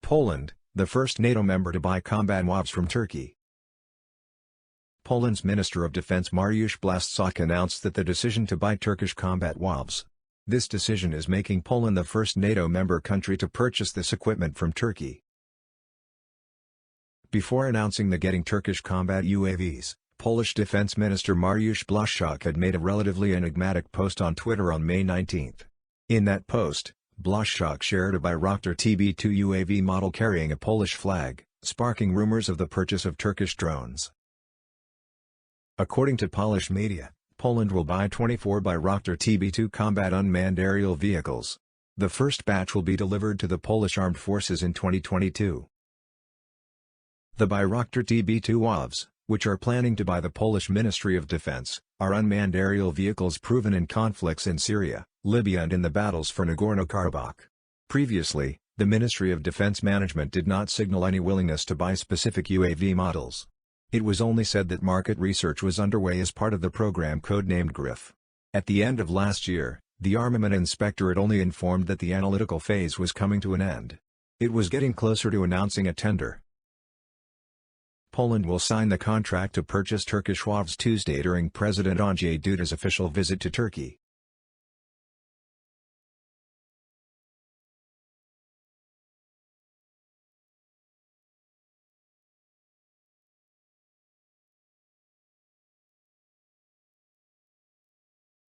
Poland, the first NATO member to buy combat UAVs from Turkey. Poland's Minister of Defense Mariusz Błaszczak announced that the decision to buy Turkish combat UAVs. This decision is making Poland the first NATO member country to purchase this equipment from Turkey. Before announcing the getting Turkish combat UAVs, Polish Defense Minister Mariusz Błaszczak had made a relatively enigmatic post on Twitter on May 19. In that post, Błaszczak shared a Bayraktar TB2 UAV model carrying a Polish flag, sparking rumors of the purchase of Turkish drones. According to Polish media, Poland will buy 24 Bayraktar TB2 combat unmanned aerial vehicles. The first batch will be delivered to the Polish Armed Forces in 2022. The Bayraktar TB2 UAVs, which are planning to buy the Polish Ministry of Defense, are unmanned aerial vehicles proven in conflicts in Syria, Libya and in the battles for Nagorno-Karabakh. Previously, the Ministry of Defense management did not signal any willingness to buy specific UAV models. It was only said that market research was underway as part of the program codenamed Gryf. At the end of last year, the Armament Inspectorate only informed that the analytical phase was coming to an end. It was getting closer to announcing a tender. Poland will sign the contract to purchase Turkish UAVs Tuesday during President Andrzej Duda's official visit to Turkey.